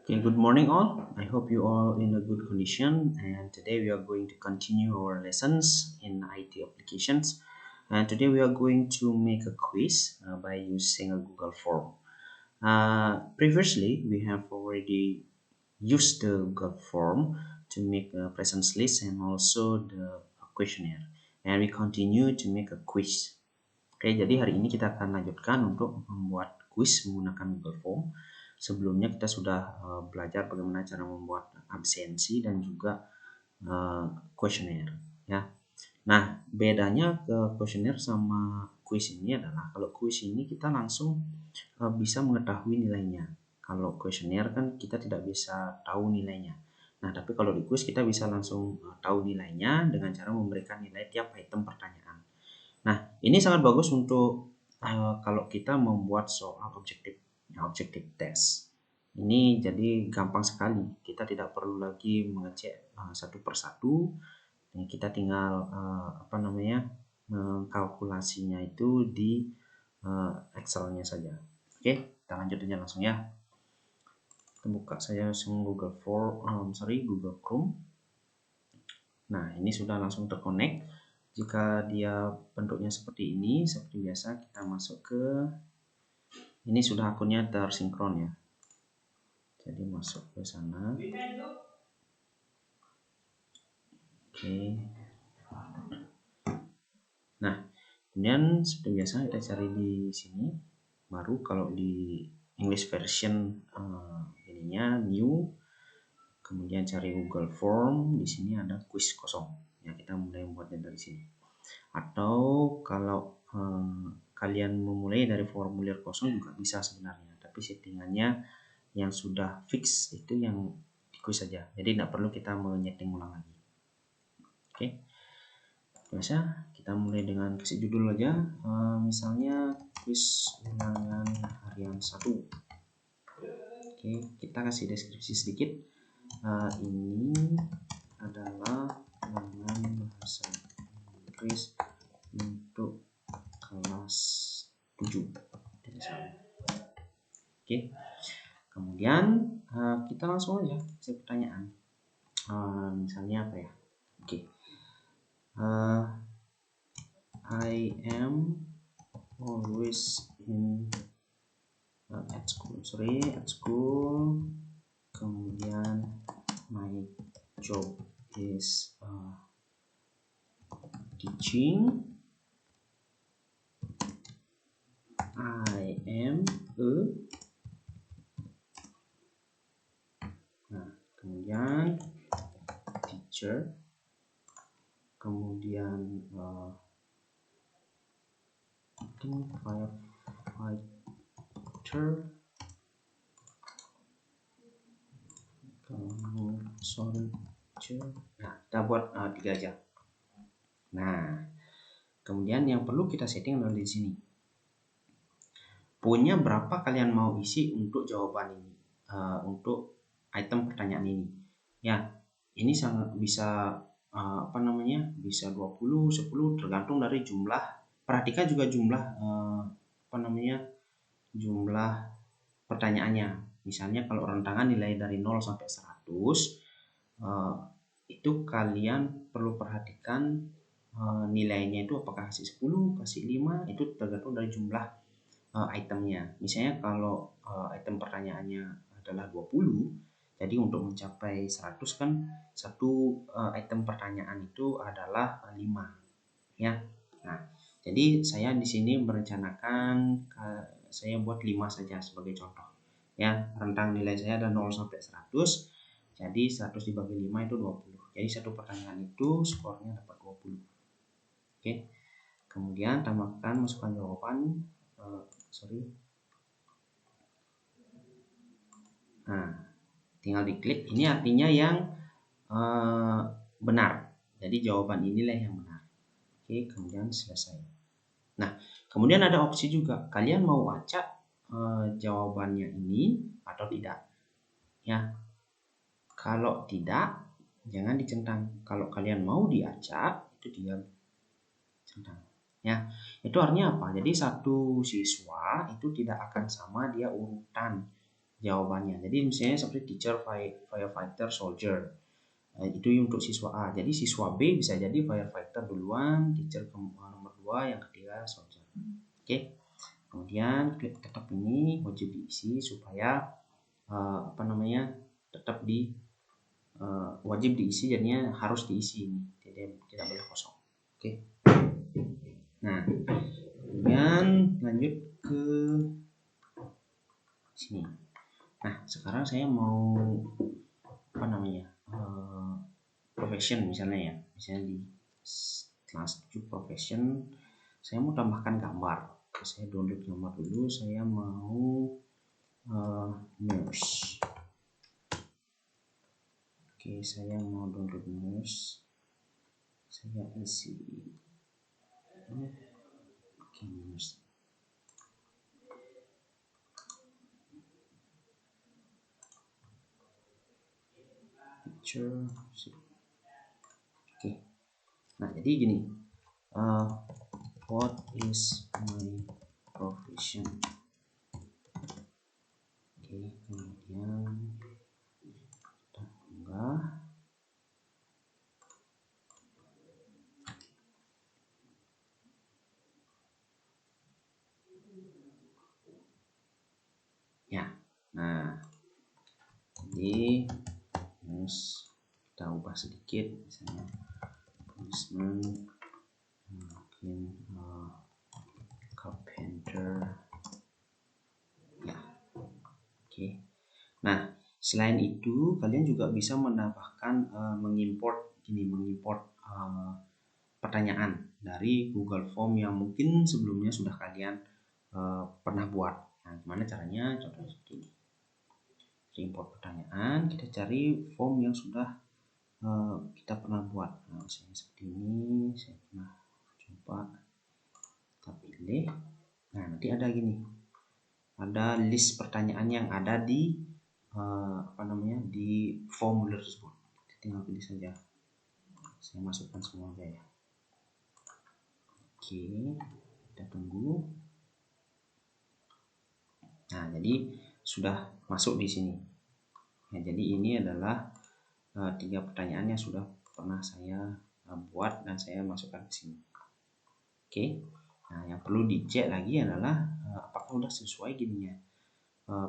Okay, good morning all. I hope you all in a good condition, and today we are going to continue our lessons in IT applications. And today we are going to make a quiz by using a Google form. Previously, we have already used the Google form to make a presence list and also the questionnaire. And we continue to make a quiz. Oke, jadi hari ini kita akan lanjutkan untuk membuat quiz menggunakan Google Form. Sebelumnya kita sudah belajar bagaimana cara membuat absensi dan juga questionnaire, ya. Nah, bedanya ke questionnaire sama quiz ini adalah kalau quiz ini kita langsung bisa mengetahui nilainya. Kalau questionnaire kan kita tidak bisa tahu nilainya. Nah, tapi kalau di quiz kita bisa langsung tahu nilainya dengan cara memberikan nilai tiap item pertanyaan. Nah, ini sangat bagus untuk kalau kita membuat soal objektif test. Ini jadi gampang sekali. Kita tidak perlu lagi mengecek satu persatu. Kita tinggal mengkalkulasinya itu di Excel-nya saja. Oke, kita lanjut aja langsung ya. Kita buka saja langsung Google Chrome. Nah, ini sudah langsung terkonek. Jika dia bentuknya seperti ini, seperti biasa kita masuk ke ini sudah akunnya tersinkron ya. Jadi masuk ke sana. Oke. Nah, kemudian seperti biasa kita cari di sini. Baru kalau di English version ininya new. Kemudian cari Google Form, di sini ada quiz kosong. Ya, kita mulai membuatnya dari sini. Atau kalau kalian memulai dari formulir kosong juga bisa sebenarnya, tapi settingannya yang sudah fix itu yang di quiz saja, jadi tidak perlu kita menyeting ulang lagi. Oke, biasa kita mulai dengan kasih judul aja, misalnya quiz ulangan harian 1. Oke, kita kasih deskripsi sedikit. Ini adalah ulangan bahasa Inggris untuk kelas 7. Oke. Kemudian kita langsung aja kasih pertanyaan. Misalnya apa ya? Oke. I am always at school. Kemudian my job is teaching. I am a. Nah, kemudian teacher. Kemudian firefighter. Nah, kita buat 3 aja. Nah, kemudian yang perlu kita setting adalah di sini. Punya berapa kalian mau isi untuk jawaban ini, untuk item pertanyaan ini? Ya, ini sangat bisa bisa 20, 10 tergantung dari jumlah. Perhatikan juga jumlah jumlah pertanyaannya. Misalnya kalau rentangan nilai dari 0 sampai 100, itu kalian perlu perhatikan nilainya itu apakah kasih 10, kasih 5, itu tergantung dari jumlah itemnya. Misalnya kalau item pertanyaannya adalah 20, jadi untuk mencapai 100 kan satu item pertanyaan itu adalah 5, ya. Nah, jadi saya di sini merencanakan saya buat 5 saja sebagai contoh. Ya, rentang nilai saya ada 0 sampai 100. Jadi 100 dibagi 5 itu 20. Jadi satu pertanyaan itu skornya dapat 20. Oke. Kemudian tambahkan, masukkan jawaban. Nah, tinggal diklik. Ini artinya yang benar. Jadi jawaban inilah yang benar. Oke, kemudian selesai. Nah, kemudian ada opsi juga. Kalian mau acak jawabannya ini atau tidak? Ya. Kalau tidak, jangan dicentang. Kalau kalian mau diacak, itu diam. Centang. Ya, itu artinya apa? Jadi satu siswa itu tidak akan sama dia urutan. jawabannya. Jadi misalnya seperti teacher, firefighter, soldier. Itu untuk siswa A. Jadi siswa B bisa jadi firefighter duluan, teacher nomor 2, yang ketiga soldier. Oke. Kemudian klik tetap ini wajib diisi supaya tetap wajib diisi, jadinya harus diisi ini. Jadi tidak boleh kosong. Oke. Nah, kemudian lanjut ke sini. Nah, sekarang saya mau profession misalnya ya. Misalnya di kelas 7 profession saya mau tambahkan gambar. Saya download gambar dulu, saya mau nurse. Oke, saya mau download nurse. Saya isi oke, nurse. Picture. Oke. Nah, jadi gini. What is my profession? Oke, kemudian kita unggah. Ya, nah, jadi kita ubah sedikit, misalnya policeman, mungkin carpenter. Ya, oke. Nah, selain itu kalian juga bisa menambahkan mengimport pertanyaan dari Google Form yang mungkin sebelumnya sudah kalian pernah buat. Nah, gimana caranya? Contohnya seperti ini. Import pertanyaan, kita cari form yang sudah kita pernah buat. Nah, misalnya seperti ini, saya pernah coba, kita pilih. Nah, nanti ada gini, ada list pertanyaan yang ada di di formulir tersebut. Kita tinggal pilih saja. Saya masukkan semua aja ya. Oke, kita tunggu. Nah, jadi sudah masuk di sini. Nah, jadi ini adalah 3 pertanyaan yang sudah pernah saya buat dan saya masukkan ke sini. Oke. Nah, yang perlu dicek lagi adalah apakah sudah sesuai gininya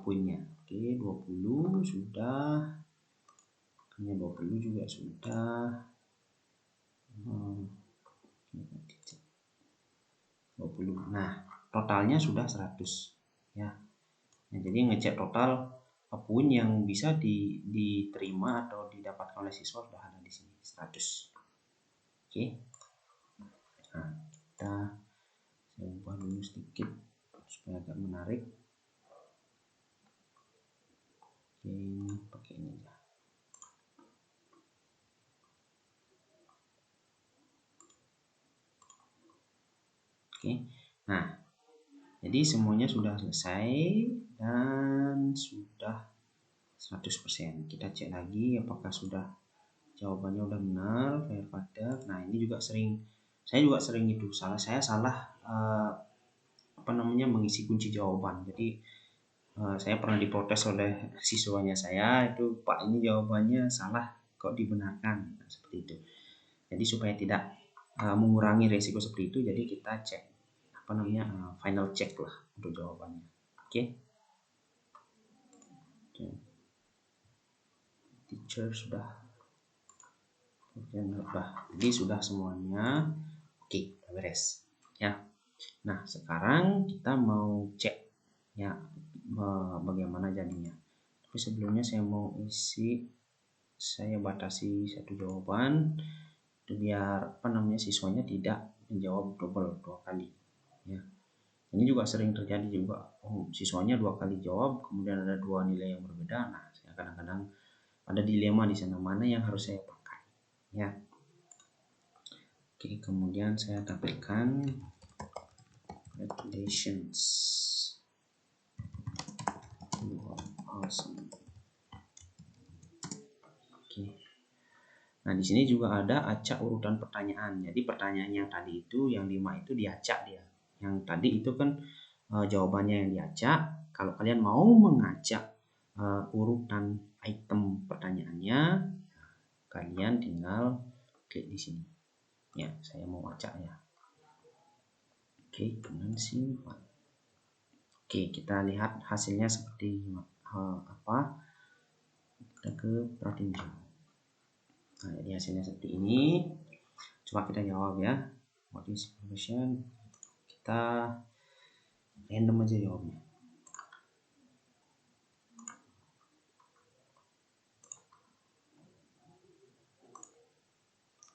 poinnya. Oke, 20 sudah. Hanya 20 juga sudah. 20. Nah, totalnya sudah 100 ya. Nah, jadi ngecek total poin yang bisa diterima atau didapatkan oleh siswa sudah ada di sini 100. Oke. Nah, saya ubah dulu sedikit supaya agak menarik. Oke, pakai ini aja. Oke. Nah, jadi semuanya sudah selesai dan sudah 100%. Kita cek lagi apakah sudah jawabannya udah benar, firefighter. Nah, ini juga saya juga sering itu saya salah mengisi kunci jawaban. Jadi saya pernah diprotes oleh siswanya saya, itu Pak, ini jawabannya salah, kok dibenarkan. Nah, seperti itu. Jadi supaya tidak mengurangi resiko seperti itu, jadi kita cek final check lah untuk jawabannya. Oke. Teacher sudah. Jadi sudah semuanya. Oke, beres. Ya. Nah, sekarang kita mau cek ya bagaimana jadinya. Tapi sebelumnya saya mau saya batasi satu jawaban itu biar siswanya tidak menjawab double 2 kali ya. Ini juga sering terjadi juga, siswanya 2 kali jawab kemudian ada 2 nilai yang berbeda. Nah, saya kadang-kadang ada dilema di sana, mana yang harus saya pakai ya. Oke, kemudian saya tampilkan congratulations, you are awesome. Oke. Nah, di sini juga ada acak urutan pertanyaan. Jadi pertanyaan yang tadi itu, yang 5 itu diacak dia. Yang tadi itu kan jawabannya yang diacak. Kalau kalian mau mengacak urutan item pertanyaannya, kalian tinggal klik di sini. Ya, saya mau baca ya. Oke, kemudian simpan. Oke, kita lihat hasilnya seperti apa. Kita ke pratinja. Nah, jadi hasilnya seperti ini. Coba kita jawab ya. What is information? Kita random aja jawabnya.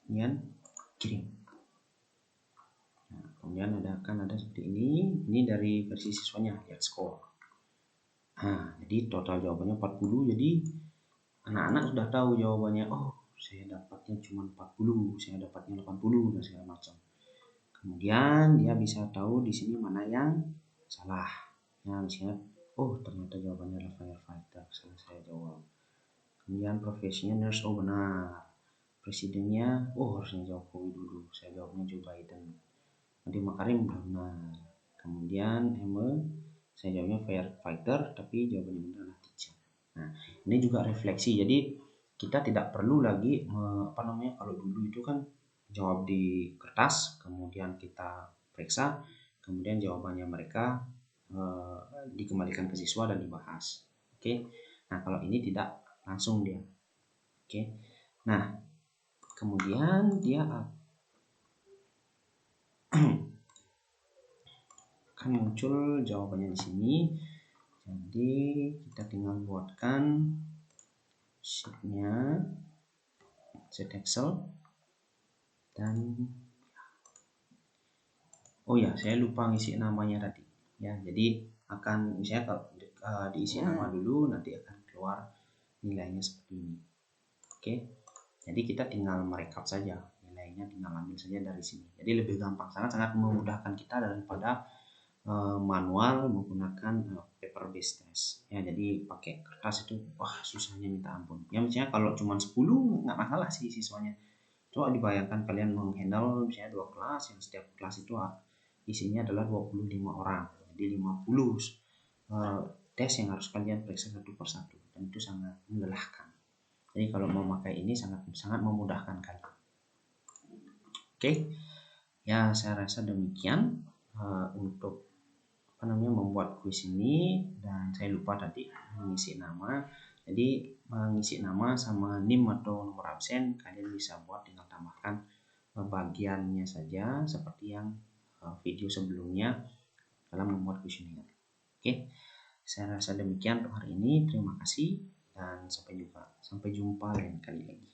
Kemudian kirim. Nah, kemudian akan ada seperti ini. Ini dari versi siswanya, lihat skor. Nah, jadi total jawabannya 40. Jadi anak-anak sudah tahu jawabannya. Oh, saya dapatnya cuma 40, saya dapatnya 80 dan segala macam. Kemudian dia bisa tahu di sini mana yang salah. Ya, misalnya, oh ternyata jawabannya adalah firefighter, salah saya jawab. Kemudian profesinya nurse, oh benar. Presidennya, oh harusnya jawab Widodo, saya jawabnya Joe Biden. Nadiem Makarim, benar. Kemudian saya jawabnya firefighter, tapi jawabannya benar adalah teacher. Nah, ini juga refleksi. Jadi kita tidak perlu lagi kalau dulu itu kan jawab di kertas, kemudian kita periksa, kemudian jawabannya mereka dikembalikan ke siswa dan dibahas. Oke. Nah, kalau ini tidak langsung dia. Oke. Nah, kemudian dia akan muncul jawabannya di sini. Jadi kita tinggal buatkan sheetnya, sheet Excel, dan oh ya, saya lupa ngisi namanya tadi ya. Jadi akan misalnya kalau diisi nama dulu, nanti akan keluar nilainya seperti ini. Oke, jadi kita tinggal merekap saja nilainya, tinggal ambil saja dari sini. Jadi lebih gampang, sangat memudahkan kita daripada manual menggunakan paper based test ya. Jadi pakai kertas itu wah susahnya minta ampun ya. Misalnya kalau cuma 10 nggak masalah sih siswanya. Coba dibayangkan kalian menghandle misalnya 2 kelas yang setiap kelas itu isinya adalah 25 orang, jadi 50 tes yang harus kalian periksa satu persatu, dan itu sangat melelahkan. Jadi kalau mau pakai ini sangat memudahkan kalian. Oke, ya saya rasa demikian untuk membuat kuis ini. Dan saya lupa tadi mengisi nama. Jadi mengisi nama sama NIM atau nomor absen kalian bisa buat, tinggal tambahkan bagiannya saja seperti yang video sebelumnya dalam membuat kuesioner. Oke, saya rasa demikian untuk hari ini. Terima kasih dan sampai jumpa lain kali lagi.